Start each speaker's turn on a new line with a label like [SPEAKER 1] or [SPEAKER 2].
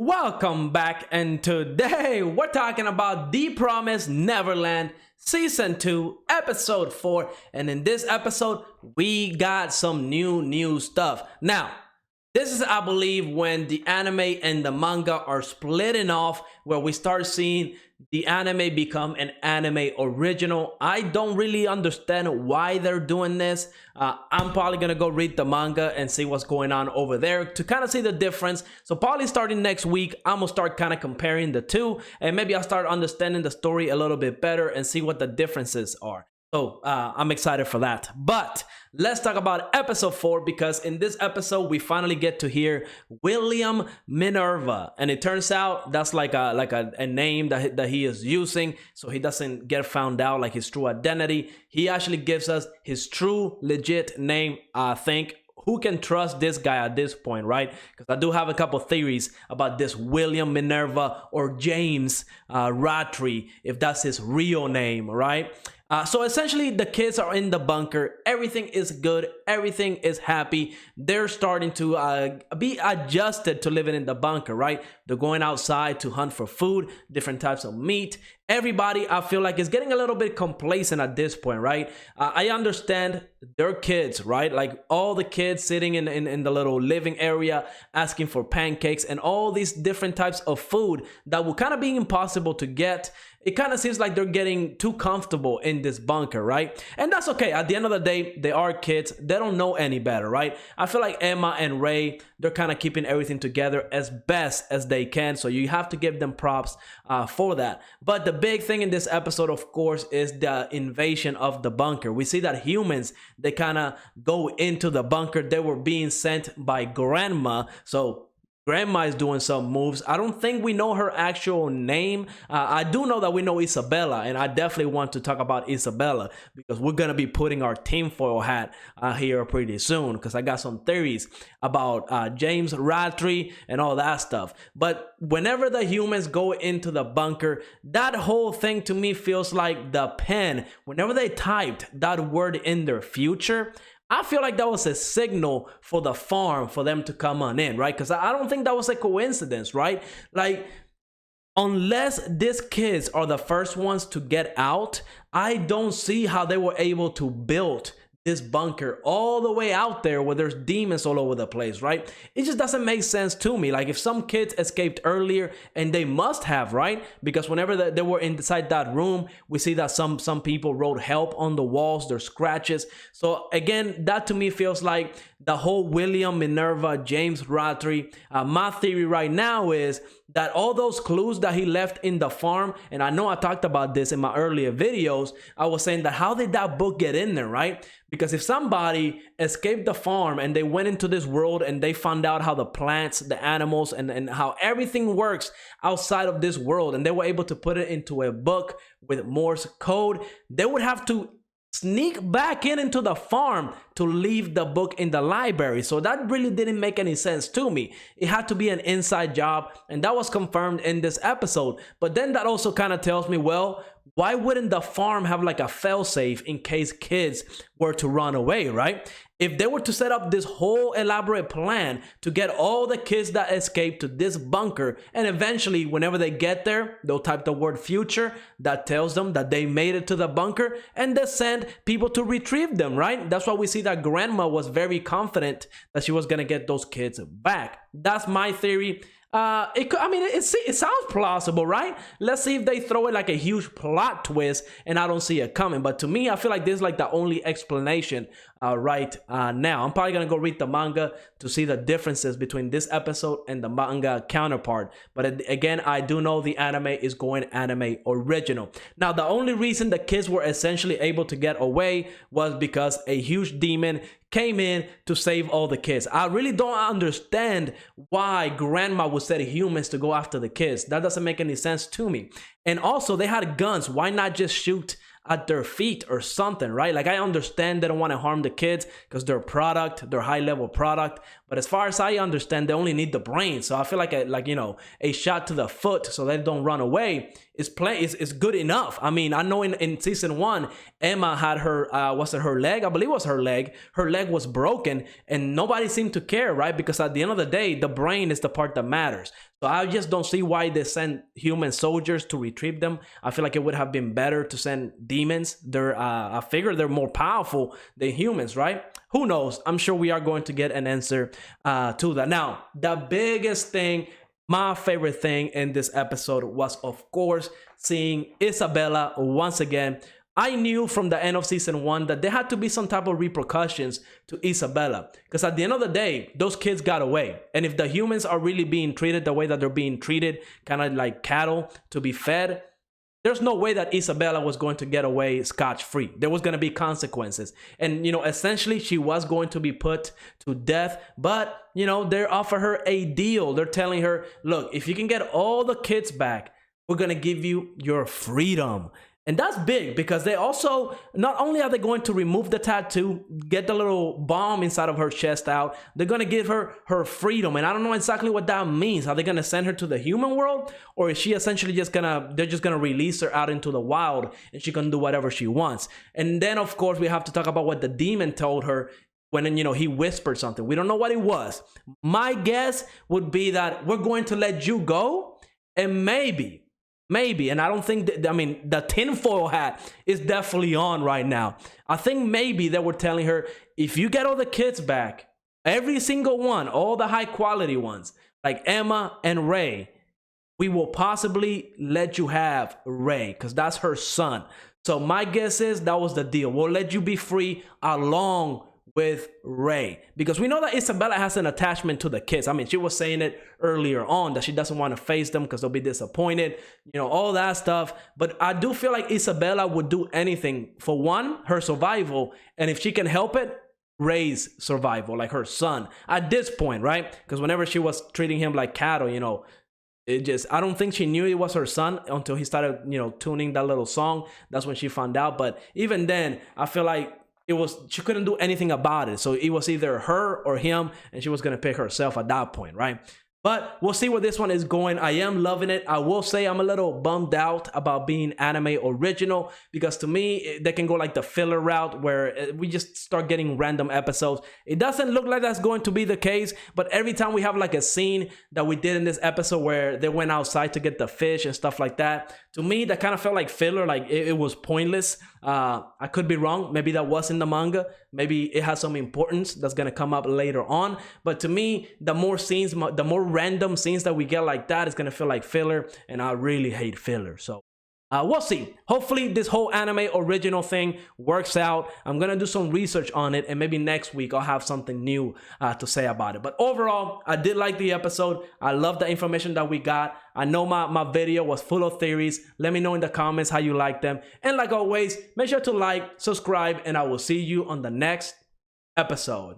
[SPEAKER 1] Welcome back, and today we're talking about The Promised Neverland Season 2, Episode 4, and in this episode, we got some new stuff. Now, this is, I believe, when the anime and the manga are splitting off, where we start seeing the anime become an anime original. I don't really understand why they're doing this. I'm probably gonna go read the manga and see what's going on over there to kind of see the difference. So probably starting next week, I'm gonna start kind of comparing the two, and maybe I'll start understanding the story a little bit better and see what the differences are. So I'm excited for that. But let's talk about episode 4, because in this episode we finally get to hear William Minerva, and it turns out that's like a name that he is using, so he doesn't get found out, like his true identity. He actually gives us his true legit name. I think who can trust this guy at this point, right? Because I do have a couple theories about this William Minerva or James Rattray, if that's his real name, right? So essentially, the kids are in the bunker. Everything is good. Everything is happy. They're starting to be adjusted to living in the bunker, right? They're going outside to hunt for food, different types of meat. Everybody, I feel like, is getting a little bit complacent at this point, right? I understand they're kids, right? Like all the kids sitting in the little living area asking for pancakes and all these different types of food that will kind of be impossible to get. It kind of seems like they're getting too comfortable in this bunker, right? And that's okay. At the end of the day, they are kids. They don't know any better, right? I feel like Emma and Ray, they're kind of keeping everything together as best as they can. So you have to give them props for that. But the big thing in this episode, of course, is the invasion of the bunker. We see that humans, they kind of go into the bunker. They were being sent by Grandma. So Grandma is doing some moves. I don't think we know her actual name. I do know that we know Isabella, and I definitely want to talk about Isabella because we're going to be putting our tinfoil hat here pretty soon, because I got some theories about James Rattray and all that stuff. But whenever the humans go into the bunker, that whole thing to me feels like the pen. Whenever they typed that word in their future, I feel like that was a signal for the farm for them to come on in, right? Because I don't think that was a coincidence, right? Like, unless these kids are the first ones to get out, I don't see how they were able to build this bunker all the way out there where there's demons all over the place, right? It just doesn't make sense to me. Like, if some kids escaped earlier, and they must have, right? Because whenever they were inside that room, we see that some people wrote help on the walls, there's scratches. So again, that to me feels like the whole William Minerva, James Rattray. My theory right now is that all those clues that he left in the farm, and I know I talked about this in my earlier videos, I was saying that how did that book get in there, right? Because if somebody escaped the farm and they went into this world and they found out how the plants, the animals, and how everything works outside of this world, and they were able to put it into a book with Morse code, they would have to sneak back into the farm to leave the book in the library. So that really didn't make any sense to me. It had to be an inside job, and that was confirmed in this episode. But then that also kind of tells me, well, why wouldn't the farm have like a failsafe in case kids were to run away, right? If they were to set up this whole elaborate plan to get all the kids that escaped to this bunker, and eventually whenever they get there, they'll type the word future that tells them that they made it to the bunker, and they send people to retrieve them, right? That's why we see that Grandma was very confident that she was gonna get those kids back. That's my theory. It sounds plausible, right? Let's see if they throw it like a huge plot twist and I don't see it coming. But to me, I feel like this is like the only explanation right now. I'm probably gonna go read the manga to see the differences between this episode and the manga counterpart. But again, I do know the anime is going anime original. Now, the only reason the kids were essentially able to get away was because a huge demon came in to save all the kids. I really don't understand why Grandma would set humans to go after the kids. That doesn't make any sense to me. And also, they had guns. Why not just shoot at their feet or something, right? Like, I understand they don't want to harm the kids because they're product, they're high level product. But as far as I understand, they only need the brain. So I feel like a shot to the foot so they don't run away is good enough. I mean, I know in season 1, Emma had her was it her leg? I believe it was her leg. Her leg was broken, and nobody seemed to care, right? Because at the end of the day, the brain is the part that matters. So I just don't see why they send human soldiers to retrieve them. I feel like it would have been better to send demons. I figure they're more powerful than humans, right? Who knows? I'm sure we are going to get an answer to that. Now, the biggest thing, my favorite thing in this episode was, of course, seeing Isabella once again. I knew from the end of season 1 that there had to be some type of repercussions to Isabella, because at the end of the day, those kids got away. And if the humans are really being treated the way that they're being treated, kind of like cattle to be fed, there's no way that Isabella was going to get away scotch-free. There was going to be consequences. And, essentially she was going to be put to death. But, they offer her a deal. They're telling her, look, if you can get all the kids back, we're going to give you your freedom. And that's big, because they also, not only are they going to remove the tattoo, get the little bomb inside of her chest out, they're going to give her her freedom. And I don't know exactly what that means. Are they going to send her to the human world? Or is she essentially they're just going to release her out into the wild and she can do whatever she wants? And then, of course, we have to talk about what the demon told her when, he whispered something. We don't know what it was. My guess would be that we're going to let you go, and maybe, and I don't think the tinfoil hat is definitely on right now. I think maybe they were telling her, if you get all the kids back, every single one, all the high quality ones, like Emma and Ray, we will possibly let you have Ray, because that's her son. So my guess is that was the deal. We'll let you be free along with Ray, because we know that Isabella has an attachment to the kids. I mean, she was saying it earlier on that she doesn't want to face them because they'll be disappointed, all that stuff. But I do feel like Isabella would do anything for, one, her survival, and if she can help it, Ray's survival, like her son at this point, right? Because whenever she was treating him like cattle, I don't think she knew it was her son until he started, tuning that little song. That's when she found out. But even then, I feel like she couldn't do anything about it. So it was either her or him, and she was going to pick herself at that point, right? But we'll see where this one is going. I am loving it. I will say I'm a little bummed out about being anime original, because to me, they can go like the filler route where we just start getting random episodes. It doesn't look like that's going to be the case, but every time we have like a scene that we did in this episode where they went outside to get the fish and stuff like that, to me, that kind of felt like filler, like it was pointless. I could be wrong. Maybe that was in the manga. Maybe it has some importance that's going to come up later on. But to me, the more scenes, the more random scenes that we get like that is going to feel like filler. And I really hate filler. So we'll see. Hopefully this whole anime original thing works out. I'm going to do some research on it, and maybe next week I'll have something new to say about it. But overall, I did like the episode. I love the information that we got. I know my video was full of theories. Let me know in the comments how you like them. And like always, make sure to like, subscribe, and I will see you on the next episode.